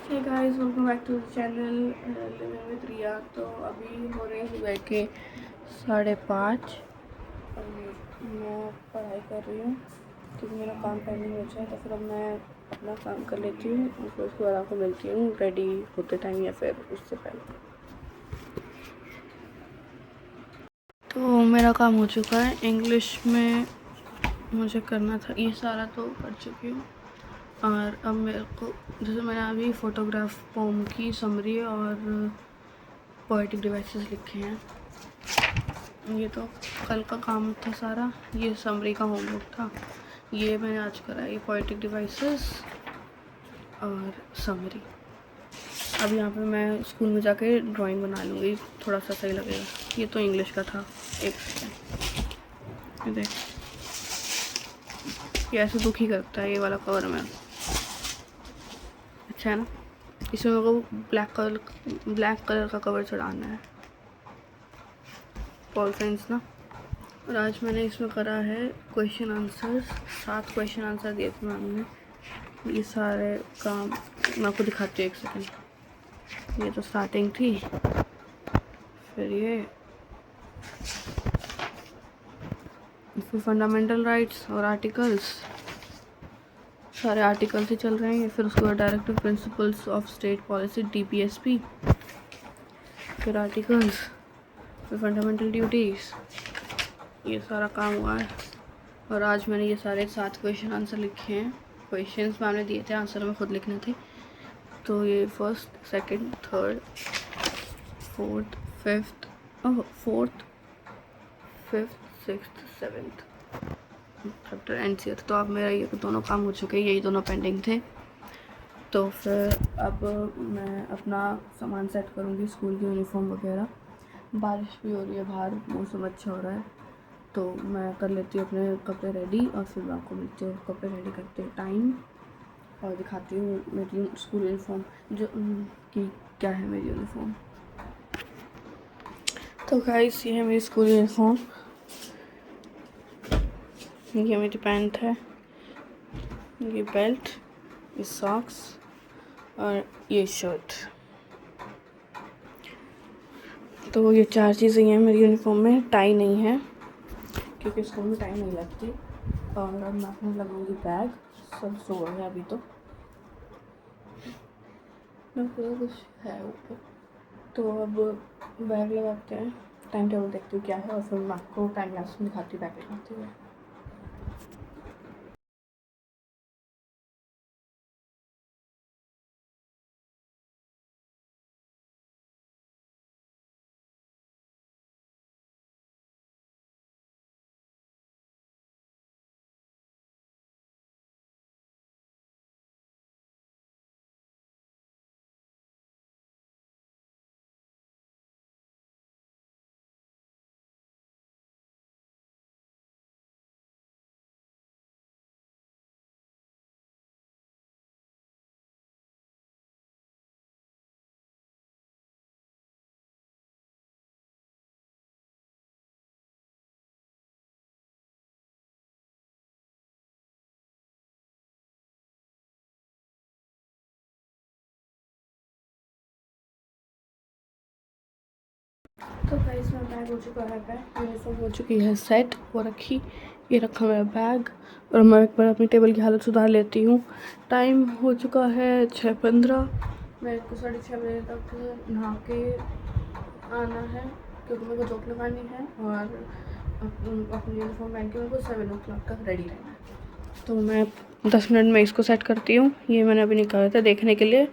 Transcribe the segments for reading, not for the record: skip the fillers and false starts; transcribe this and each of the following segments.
Hey guys, welcome back to the channel living with Riya. तो अभी हो रहे हैं सुबह के 5:30 और मैं पढ़ाई कर रही हूँ क्योंकि मेरा काम पेंडिंग बचा है। तो फिर अब मैं अपना काम कर लेती हूँ और फिर उसके बाद आपको मिलती हूँ रेडी होते टाइम या फिर उससे पहले। तो मेरा काम हो चुका है। इंग्लिश में मुझे करना था, ये सारा तो कर चुकी हूँ। और अब मेरे को जैसे मैंने अभी फ़ोटोग्राफ पोम की समरी और पोएटिक डिवाइसेस लिखे हैं। ये तो कल का काम था सारा, ये समरी का होमवर्क था, ये मैंने आज करा। ये पोएटिक डिवाइसेस और समरी। अब यहाँ पे मैं स्कूल में जाके ड्राइंग बना लूँगी, थोड़ा सा सही लगेगा। ये तो इंग्लिश का था। एक सेकेंड, ये देख, ये ऐसे दुखी करता है ये वाला कवर में। अच्छा है ना। इसमें मेरे को ब्लैक कलर का कवर चढ़ाना है, पॉल साइंस ना। और आज मैंने इसमें करा है क्वेश्चन आंसर। 7 क्वेश्चन आंसर दिए थे मैम ने। ये सारे काम मैं आपको दिखाती हूँ, एक सेकेंड। ये तो स्टार्टिंग थी, फिर ये फिर फंडामेंटल राइट्स और आर्टिकल्स, सारे आर्टिकल्स ही चल रहे हैं। फिर उसके बाद directive principles of state policy DPSP, फिर आर्टिकल्स, फिर फंडामेंटल ड्यूटीज़, ये सारा काम हुआ है। और आज मैंने ये सारे 7 क्वेश्चन आंसर लिखे हैं। क्वेश्चंस मैंने दिए थे, आंसर में खुद लिखने थे। तो ये first, second, third, fourth, fifth, sixth, seventh chapter NCERT। तो अब मेरा ये दोनों काम हो चुके हैं, यही दोनों पेंडिंग थे। तो फिर अब मैं अपना सामान सेट करूँगी, स्कूल की यूनिफॉर्म वगैरह। बारिश भी हो रही है बाहर, मौसम अच्छा हो रहा है, तो मैं कर लेती हूँ अपने कपड़े रेडी और फिर मैं आपको मिलती हूँ कपड़े रेडी करते टाइम और दिखाती हूँ मेरी स्कूल यूनिफॉर्म जो कि क्या है मेरी यूनिफॉर्म। तो गाइस, ये है मेरी स्कूल यूनिफॉर्म। ये मेरी पैंट है, ये बेल्ट, ये सॉक्स और ये शर्ट। तो ये 4 चीज़ें हैं मेरी यूनिफॉर्म में। टाई नहीं है क्योंकि स्कूल में टाई नहीं लगती। और अब मैं अपने लगूँगी बैग। सब सो रहे हैं अभी तो कुछ है ऊपर। तो अब बैग लगाते हैं, टाइम टेबल देखती हूँ क्या है और फिर मैं आपको टाइम लैप्स में दिखाती हूँ बैग लगाते हुए। तो गाइस, मेरा बैग हो चुका है पैक, यूनिफॉर्म हो चुकी है सेट, वो रखी, ये रखा मेरा बैग। और मैं एक बार अपनी टेबल की हालत सुधार लेती हूँ। टाइम हो चुका है 6:15। मेरे को 6:30 बजे तक नहा के आना है क्योंकि मेरे को जॉब लगानी है और अपनी यूनिफॉर्म पहन के मेरे को 7 o'clock तक रेडी रहना है। तो मैं 10 मिनट में इसको सेट करती हूँ। ये मैंने अभी निकाला था देखने के लिए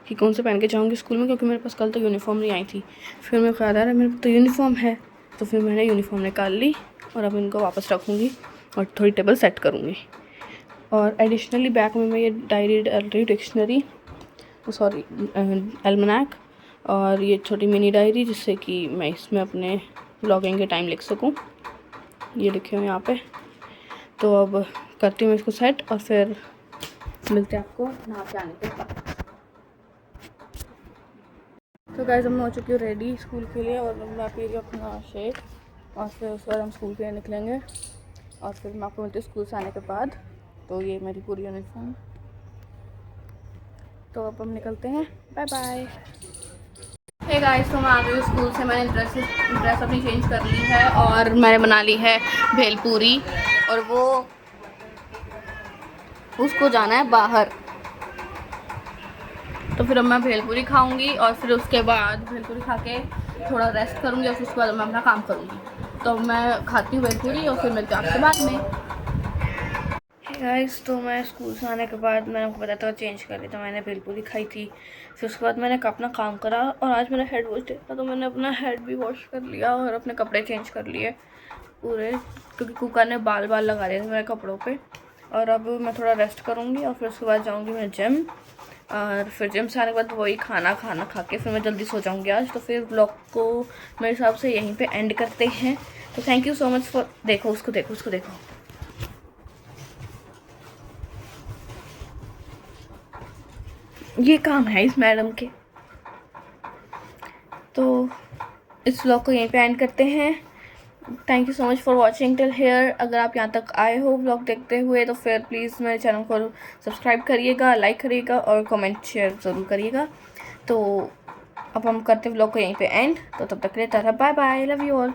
कि कौन से पहन के जाऊँगी स्कूल में, क्योंकि मेरे पास कल तक यूनिफॉर्म नहीं आई थी। फिर मेरे को याद आ रहा है मेरे पास तो यूनिफॉर्म है, तो फिर मैंने यूनिफॉर्म निकाल ली और अब इनको वापस रखूँगी और थोड़ी टेबल सेट करूँगी। और एडिशनली बैग में मैं ये डायरी डाल रही हूँ, डिक्शनरी, सॉरी एल्मनैक, और ये छोटी मिनी डायरी जिससे कि मैं इसमें अपने ब्लॉगिंग के टाइम लिख सकूँ। ये लिखे हुए यहाँ पे। तो अब करती हूँ इसको सेट और फिर मिलते हैं आपको नहा के आने के बाद। तो गाइस, मैं हो चुकी हूँ रेडी स्कूल के लिए और मैं पी रही हूँ अपना शेक और फिर उसके बाद हम स्कूल के लिए निकलेंगे और फिर मैं आपको मिलती हूँ स्कूल से आने के बाद। तो ये मेरी पूरी यूनिफॉर्म। तो अब हम निकलते हैं, बाय बाय। हे गाइस, तो मैं आ गई स्कूल से। मैंने ड्रेस अपनी चेंज कर ली है और मैंने बना ली है भेलपूरी, और वो उसको जाना है बाहर। तो फिर अब मैं भेलपूरी खाऊंगी और फिर उसके बाद भेलपूरी खा के थोड़ा रेस्ट करूंगी और फिर उसके बाद मैं अपना काम करूंगी। तो मैं खाती हूँ भेलपूरी और फिर मिलते हैं आपसे बाद में। गाइस, तो मैं स्कूल से आने के बाद मैंने आपको बताया था चेंज कर ली, तो मैंने भेलपूरी खाई थी। फिर उसके बाद मैंने अपना काम करा और आज मेरा हेड वॉश डे था, तो मैंने अपना हेड भी वॉश कर लिया और अपने कपड़े चेंज कर लिए पूरे, क्योंकि कुकर ने बाल लगा लिए थे मेरे कपड़ों पे। और अब मैं थोड़ा रेस्ट करूँगी और फिर उसके बाद जाऊँगी मैं जिम, और फिर जिम से आने के बाद वही खाना खा के फिर मैं जल्दी सो जाऊँगी आज। तो फिर ब्लॉग को मेरे हिसाब से यहीं पे एंड करते हैं। तो thank you so much for, देखो उसको देखो। ये काम है इस मैडम के। तो इस व्लॉग को यहीं पे एंड करते हैं। Thank you so much for watching till here. अगर आप यहाँ तक आए हो व्लॉग देखते हुए तो फिर प्लीज़ मेरे चैनल को सब्सक्राइब करिएगा, लाइक करिएगा और कमेंट शेयर ज़रूर करिएगा। तो अब हम करते व्लॉग को यहीं पे एंड। तो तब तक के लिए bye bye, love you all.